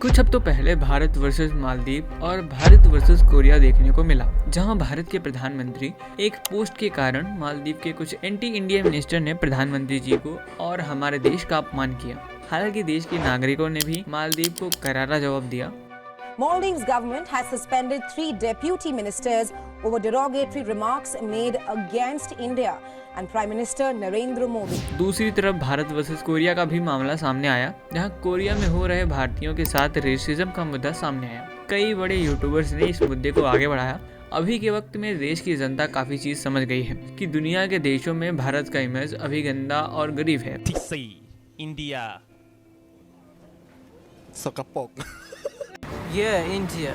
कुछ हफ्तों पहले भारत वर्सेस मालदीव और भारत वर्सेस कोरिया देखने को मिला, जहां भारत के प्रधानमंत्री एक पोस्ट के कारण मालदीव के कुछ एंटी इंडिया मिनिस्टर ने प्रधानमंत्री जी को और हमारे देश का अपमान किया। हालांकि देश के नागरिकों ने भी मालदीव को करारा जवाब दिया। Maldives government has suspended 3 deputy ministers over derogatory remarks made against India and Prime Minister Narendra Modi. दूसरी तरफ भारत वर्सेस कोरिया का भी मामला सामने आया, जहां कोरिया में हो रहे भारतीयों के साथ रेसिज्म का मुद्दा सामने आया। कई बड़े यूट्यूबर्स ने इस मुद्दे को आगे बढ़ाया। अभी के वक्त में देश की जनता काफी चीज समझ गई है कि दुनिया के देशों में भारत का इमेज अभी गंदा और गरीब है। อินเดีย सकपक Yeah, India.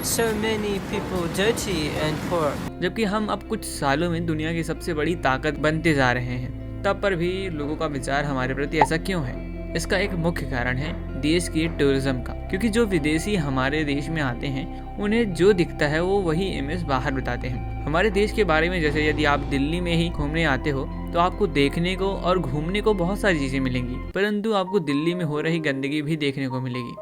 So many people dirty and poor. जबकि हम अब कुछ सालों में दुनिया की सबसे बड़ी ताकत बनते जा रहे हैं, तब पर भी लोगों का विचार हमारे प्रति ऐसा क्यों है? इसका एक मुख्य कारण है देश की टूरिज्म का, क्योंकि जो विदेशी हमारे देश में आते हैं उन्हें जो दिखता है वो वही इमेज बाहर बताते हैं हमारे देश के बारे में। जैसे यदि आप दिल्ली में ही घूमने आते हो तो आपको देखने को और घूमने को बहुत सारी चीजें मिलेंगी, परंतु आपको दिल्ली में हो रही गंदगी भी देखने को मिलेगी।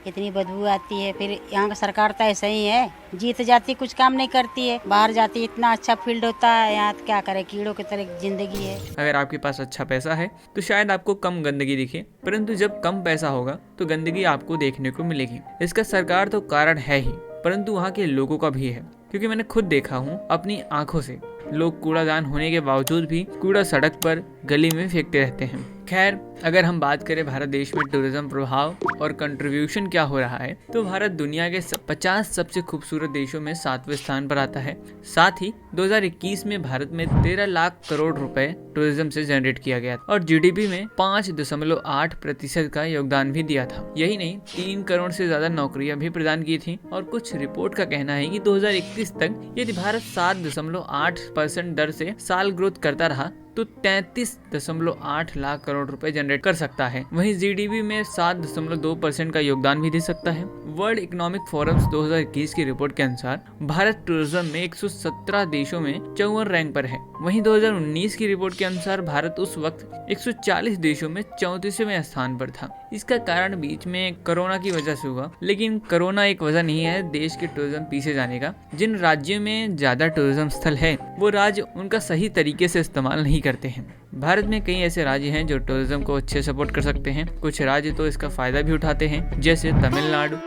इतनी बदबू आती है। फिर यहाँ का सरकार तो ऐसा ही है, जीत जाती कुछ काम नहीं करती है, बाहर जाती इतना अच्छा फील्ड होता है, यहाँ तो क्या करे, कीड़ों की तरह जिंदगी है। अगर आपके पास अच्छा पैसा है तो शायद आपको कम गंदगी दिखे, परंतु जब कम पैसा होगा तो गंदगी आपको देखने को मिलेगी। इसका सरकार तो कारण है ही, परंतु वहाँ के लोगों का भी है, क्योंकि मैंने खुद देखा हूँ अपनी आंखों से। लोग कूड़ादान होने के बावजूद भी कूड़ा सड़क पर गली में फेंकते रहते हैं। खैर, अगर हम बात करें भारत देश में टूरिज्म प्रभाव और कंट्रीब्यूशन क्या हो रहा है, तो भारत दुनिया के 50 सबसे खूबसूरत देशों में 7वें स्थान पर आता है। साथ ही 2021 में भारत में 13 लाख करोड़ रुपए टूरिज्म से जनरेट किया गया और जीडीपी में 5.8% का योगदान भी दिया था। यही नहीं, 3 करोड़ से ज्यादा नौकरियां भी प्रदान की थी और कुछ रिपोर्ट का कहना है कि 2021 तक यदि भारत 7.8% दर से साल ग्रोथ करता रहा तो 33.8 लाख करोड़ रुपए जनरेट कर सकता है। वहीं जीडीपी में 7.2% का योगदान भी दे सकता है। वर्ल्ड इकोनॉमिक फोरम्स 2021 की रिपोर्ट के अनुसार भारत टूरिज्म में 117 देशों में 54 रैंक पर है। वहीं 2019 की रिपोर्ट के अनुसार भारत उस वक्त 140 देशों में 34वें स्थान पर था। इसका कारण बीच में कोरोना की वजह से हुआ, लेकिन कोरोना एक वजह नहीं है देश के टूरिज्म पीछे जाने का। जिन राज्यों में ज्यादा टूरिज्म स्थल है वो राज्य उनका सही तरीके से इस्तेमाल नहीं करते हैं। भारत में कई ऐसे राज्य हैं जो टूरिज्म को अच्छे सपोर्ट कर सकते हैं। कुछ राज्य तो इसका फायदा भी उठाते हैं, जैसे तमिलनाडु।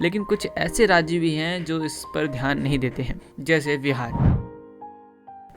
लेकिन कुछ ऐसे राज्य भी हैं जो इस पर ध्यान नहीं देते हैं, जैसे बिहार।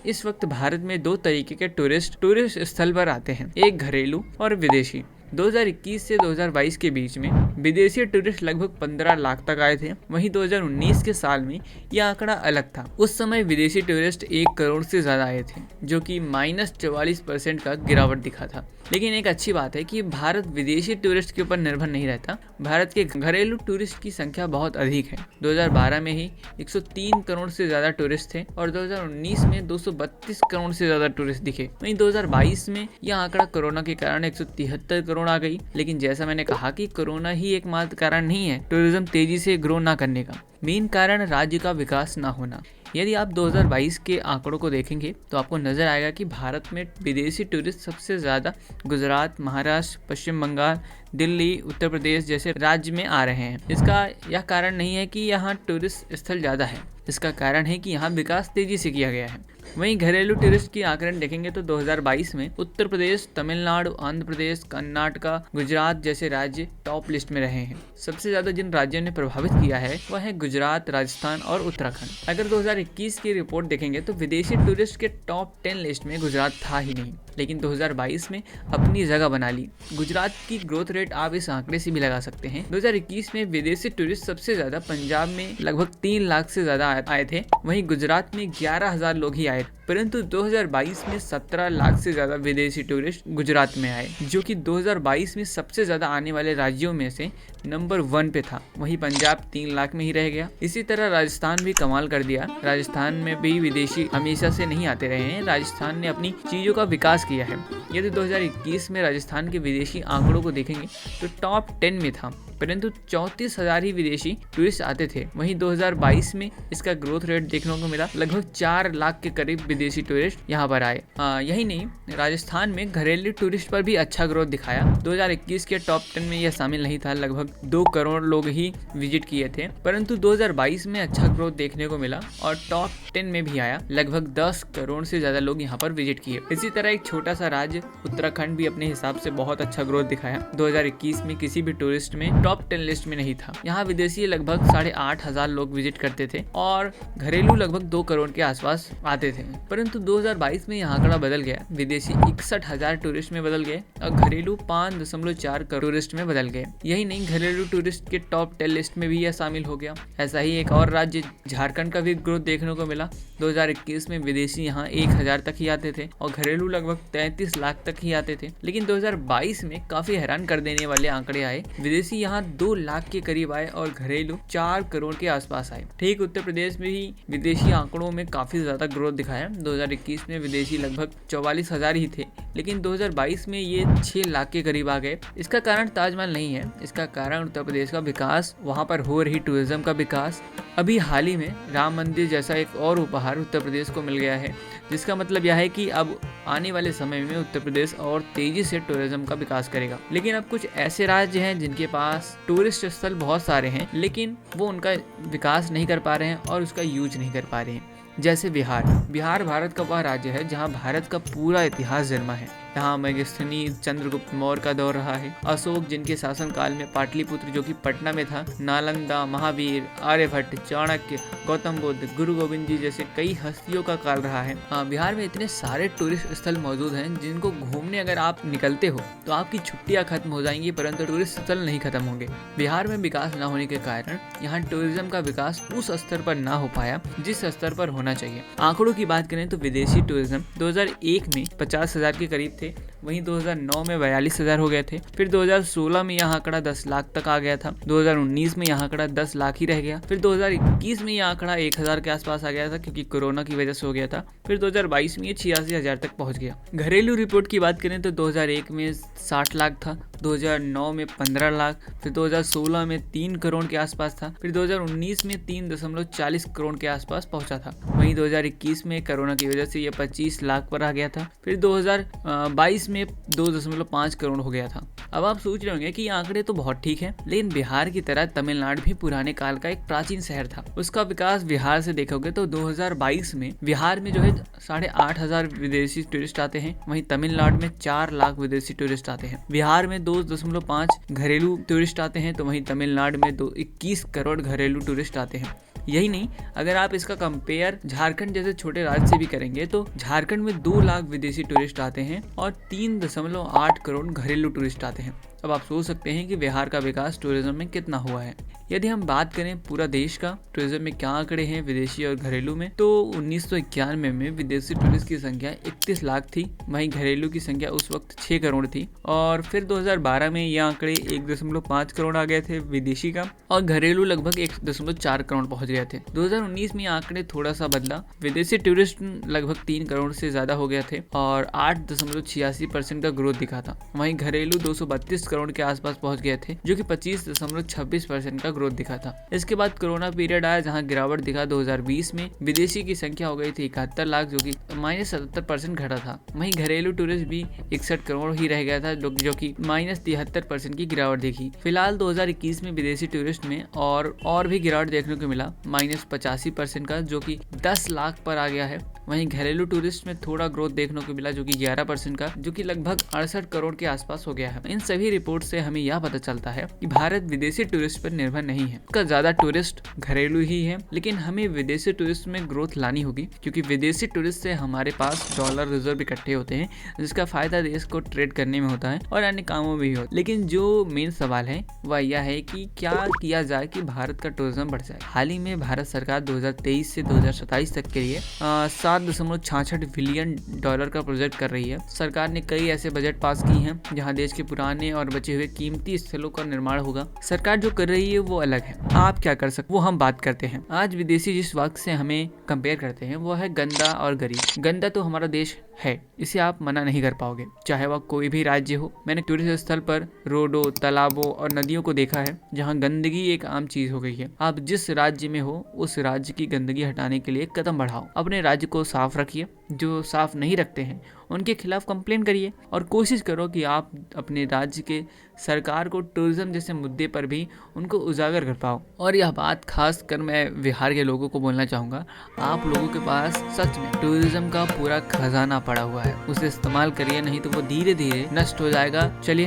इस वक्त भारत में 2 तरीके के टूरिस्ट स्थल पर आते हैं, एक घरेलू और विदेशी। 2021 से 2022 के बीच में विदेशी टूरिस्ट लगभग 15 लाख तक आए थे। वहीं 2019 के साल में यह आंकड़ा अलग था। उस समय विदेशी टूरिस्ट 1 करोड़ से ज्यादा आए थे, जो कि -44% का गिरावट दिखा था। लेकिन एक अच्छी बात है कि भारत विदेशी टूरिस्ट के ऊपर निर्भर नहीं रहता। भारत के घरेलू टूरिस्ट की संख्या बहुत अधिक है। 2012 में ही 103 करोड़ से ज्यादा टूरिस्ट थे और 2019 में 232 करोड़ से ज्यादा टूरिस्ट दिखे। वहीं 2022 में यह आंकड़ा कोरोना के कारण 173 करोड़ आ गई। लेकिन जैसा मैंने कहा कि कोरोना ही एकमात्र कारण नहीं है टूरिज्म तेजी से ग्रो ना करने का। मेन कारण राज्य का विकास ना होना। यदि आप 2022 के आंकड़ों को देखेंगे तो आपको नजर आएगा कि भारत में विदेशी टूरिस्ट सबसे ज्यादा गुजरात, महाराष्ट्र, पश्चिम बंगाल, दिल्ली, उत्तर प्रदेश जैसे राज्य में आ रहे हैं। इसका यह कारण नहीं है कि यहाँ टूरिस्ट स्थल ज्यादा है, इसका कारण है कि यहाँ विकास तेजी से किया गया है। वहीं घरेलू टूरिस्ट की आंकड़े देखेंगे तो 2022 में उत्तर प्रदेश, तमिलनाडु, आंध्र प्रदेश, कर्नाटका, गुजरात जैसे राज्य टॉप लिस्ट में रहे हैं। सबसे ज्यादा जिन राज्यों ने प्रभावित किया है वह है गुजरात, राजस्थान और उत्तराखंड। अगर 2021 की रिपोर्ट देखेंगे तो विदेशी टूरिस्ट के टॉप 10 लिस्ट में गुजरात था ही नहीं, लेकिन 2022 में अपनी जगह बना ली। गुजरात की ग्रोथ रेट आप इस आंकड़े से भी लगा सकते हैं। 2021 में विदेशी टूरिस्ट सबसे ज्यादा पंजाब में लगभग 3 लाख से ज्यादा आए थे। वहीं गुजरात में 11,000 लोग ही आए, परंतु 2022 में 17 लाख से ज्यादा विदेशी टूरिस्ट गुजरात में आए, जो कि 2022 में सबसे ज्यादा आने वाले राज्यों में से नंबर 1 पे था, वहीं पंजाब 3 लाख में ही रह गया। इसी तरह राजस्थान भी कमाल कर दिया। राजस्थान में भी विदेशी हमेशा से नहीं आते रहे हैं, राजस्थान ने अपनी चीजों का विकास किया है। यदि 2021 में राजस्थान के विदेशी आंकड़ों को देखेंगे तो टॉप 10 में था, परंतु 34,000 ही विदेशी टूरिस्ट आते थे। वहीं 2022 में इसका ग्रोथ रेट देखने को मिला, लगभग 4 लाख के करीब विदेशी टूरिस्ट यहाँ पर आए। यही नहीं, राजस्थान में घरेलू टूरिस्ट पर भी अच्छा ग्रोथ दिखाया। 2021 के टॉप 10 में यह शामिल नहीं था, लगभग 2 करोड़ लोग ही विजिट किए थे, परंतु 2022 में अच्छा ग्रोथ देखने को मिला और टॉप 10 में भी आया। लगभग 10 करोड़ से ज्यादा लोग यहाँ पर विजिट किए। इसी तरह एक छोटा सा राज्य उत्तराखंड भी अपने हिसाब से बहुत अच्छा ग्रोथ दिखाया। 2021 में किसी भी टूरिस्ट में टॉप 10 लिस्ट में नहीं था। यहाँ विदेशी लगभग 8,500 लोग विजिट करते थे और घरेलू लगभग 2 करोड़ के आसपास आते थे, परंतु 2022 में यहाँ आंकड़ा बदल गया। विदेशी 61,000 टूरिस्ट में बदल गए और घरेलू 5.4 करोड़ टूरिस्ट में बदल गए। यही नहीं, घरेलू टूरिस्ट के टॉप 10 लिस्ट में भी यह शामिल हो गया। ऐसा ही एक और राज्य झारखंड का भी ग्रोथ देखने को मिला। 2021 में विदेशी यहाँ 1,000 तक ही आते थे और घरेलू लगभग 33 लाख तक ही आते थे, लेकिन 2022 में काफी हैरान कर देने वाले आंकड़े आए। विदेशी यहाँ 2 लाख के करीब आए और घरेलू 4 करोड़ के आसपास आए। ठीक उत्तर प्रदेश में भी विदेशी आंकड़ों में काफी ज्यादा ग्रोथ दिखाया। 2021 में विदेशी लगभग 44,000 ही थे, लेकिन 2022 में ये 6 लाख के करीब आ गए। इसका कारण ताजमहल नहीं है, इसका कारण उत्तर प्रदेश का विकास, वहाँ पर हो रही टूरिज्म का विकास। अभी हाल ही में राम मंदिर जैसा एक और उपहार उत्तर प्रदेश को मिल गया है, जिसका मतलब यह है कि अब आने वाले समय में उत्तर प्रदेश और तेजी से टूरिज्म का विकास करेगा। लेकिन अब कुछ ऐसे राज्य हैं जिनके पास टूरिस्ट स्थल बहुत सारे हैं, लेकिन वो उनका विकास नहीं कर पा रहे हैं और उसका यूज नहीं कर पा रहे हैं। जैसे बिहार भारत का वह राज्य है जहाँ भारत का पूरा इतिहास जन्मा है। यहाँ मेगस्थनी चंद्रगुप्त मौर्य का दौर रहा है। अशोक जिनके शासनकाल में पाटलिपुत्र जो कि पटना में था, नालंदा, महावीर, आर्यभट्ट, चाणक्य, गौतम बुद्ध, गुरु गोविंद जी जैसे कई हस्तियों का काल रहा है। बिहार में इतने सारे टूरिस्ट स्थल मौजूद हैं जिनको घूमने अगर आप निकलते हो तो आपकी छुट्टियां खत्म हो जाएंगी, परंतु टूरिस्ट स्थल नहीं खत्म होंगे। बिहार में विकास न होने के कारण यहाँ टूरिज्म का विकास उस स्तर पर ना हो पाया जिस स्तर पर होना चाहिए। आंकड़ों की बात करें तो विदेशी टूरिज्म 2001 में 50,000 के करीब थे, वहीं 2009 में 42,000 हो गए थे। फिर 2016 में यह आंकड़ा 10 लाख तक आ गया था। 2019 में यह आंकड़ा 10 लाख ही रह गया। फिर 2021 में यह आंकड़ा 1,000 के आसपास आ गया था, क्योंकि कोरोना की वजह से हो गया था। फिर 2022 में ये 86,000 तक पहुंच गया। घरेलू रिपोर्ट की बात करें तो 2001 में 60 लाख था, 2009 में 15 लाख, फिर 2016 में 3 करोड़ के आसपास था, फिर 2019 में 3.40 करोड़ के आसपास पहुंचा था। वहीं 2021 में कोरोना की वजह से ये 25 लाख पर आ गया था। फिर 2022 में 2.5 करोड़ हो गया था। अब आप सोच रहे होंगे कि ये आंकड़े तो बहुत ठीक है, लेकिन बिहार की तरह तमिलनाडु भी पुराने काल का एक प्राचीन शहर था। उसका विकास बिहार से देखोगे तो 2022 में बिहार में जो है 8,500 विदेशी टूरिस्ट आते हैं, वहीं तमिलनाडु में 4 लाख विदेशी टूरिस्ट आते हैं। बिहार में 2.5 घरेलू टूरिस्ट आते हैं, तो वहीं तमिलनाडु में 21 करोड़ घरेलू टूरिस्ट आते हैं। यही नहीं, अगर आप इसका कंपेयर झारखंड जैसे छोटे राज्य से भी करेंगे तो झारखंड में 2 लाख विदेशी टूरिस्ट आते हैं और 3.8 करोड़ घरेलू टूरिस्ट आते हैं। अब आप सोच सकते हैं कि बिहार का विकास टूरिज्म में कितना हुआ है। यदि हम बात करें पूरा देश का टूरिज्म में क्या आंकड़े हैं विदेशी और घरेलू में, तो 1991 में विदेशी टूरिस्ट की संख्या 31 लाख थी, वहीं घरेलू की संख्या उस वक्त 6 करोड़ थी। और फिर 2012 में ये आंकड़े 1.5 करोड़ आ गए थे विदेशी का, और घरेलू लगभग 1.4 करोड़ पहुंच गए थे। 2019 में आंकड़े थोड़ा सा बदला, विदेशी टूरिस्ट लगभग 3 करोड़ से ज्यादा हो गए थे और 8.86% का ग्रोथ दिखा था। वहीं घरेलू 232 करोड़ के आसपास पहुंच गए थे, जो कि 25.26% का ग्रोथ दिखा था। इसके बाद कोरोना पीरियड आया, जहां गिरावट दिखा। 2020 में विदेशी की संख्या हो गई थी 71 लाख, जो कि -77% घटा था। वहीं घरेलू टूरिस्ट भी 61 करोड़ ही रह गया था, जो कि -73% की गिरावट देखी। फिलहाल 2021 में विदेशी टूरिस्ट में और भी गिरावट देखने को मिला, -85% का, जो कि 10 लाख पर आ गया है। वहीं घरेलू टूरिस्ट में थोड़ा ग्रोथ देखने को मिला, जो कि 11% का, जो कि लगभग 68 करोड़ के आसपास हो गया है। इन सभी रिपोर्ट से हमें यह पता चलता है कि भारत विदेशी टूरिस्ट पर निर्भर नहीं है, उसका ज्यादा टूरिस्ट घरेलू ही है। लेकिन हमें विदेशी टूरिस्ट में ग्रोथ लानी होगी, क्योंकि विदेशी टूरिस्ट से हमारे पास डॉलर रिजर्व इकट्ठे होते हैं, जिसका फायदा देश को ट्रेड करने में होता है और अन्य कामों में भी होता है। लेकिन जो मेन सवाल है वह यह है कि क्या किया जाए कि भारत का टूरिज्म बढ़ जाए। हाल ही में भारत सरकार 2023 से 2027 तक के लिए 7 $7.66 बिलियन का प्रोजेक्ट कर रही है। सरकार ने कई ऐसे बजट पास किए हैं जहां देश के पुराने और बचे हुए कीमती स्थलों का निर्माण होगा। सरकार जो कर रही है वो अलग है, आप क्या कर सकते वो हम बात करते हैं। आज विदेशी जिस वक्त से हमें कंपेयर करते हैं वो है गंदा और गरीब। गंदा तो हमारा देश है, इसे आप मना नहीं कर पाओगे, चाहे वह कोई भी राज्य हो। मैंने टूरिस्ट स्थल पर रोडों, तालाबों और नदियों को देखा है जहां गंदगी एक आम चीज हो गई है। आप जिस राज्य में हो उस राज्य की गंदगी हटाने के लिए कदम बढ़ाओ। अपने राज्य को साफ रखिए, जो साफ नहीं रखते हैं उनके खिलाफ कंप्लेन करिए और कोशिश करो कि आप अपने राज्य के सरकार को टूरिज्म जैसे मुद्दे पर भी उनको उजागर कर पाओ। और यह बात खास कर मैं बिहार के लोगों को बोलना चाहूँगा, आप लोगों के पास सच में टूरिज्म का पूरा खजाना पड़ा हुआ है, उसे इस्तेमाल करिए, नहीं तो वो धीरे धीरे नष्ट हो जाएगा। चलिए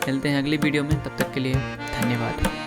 मिलते हैं अगली वीडियो में, तब तक के लिए धन्यवाद।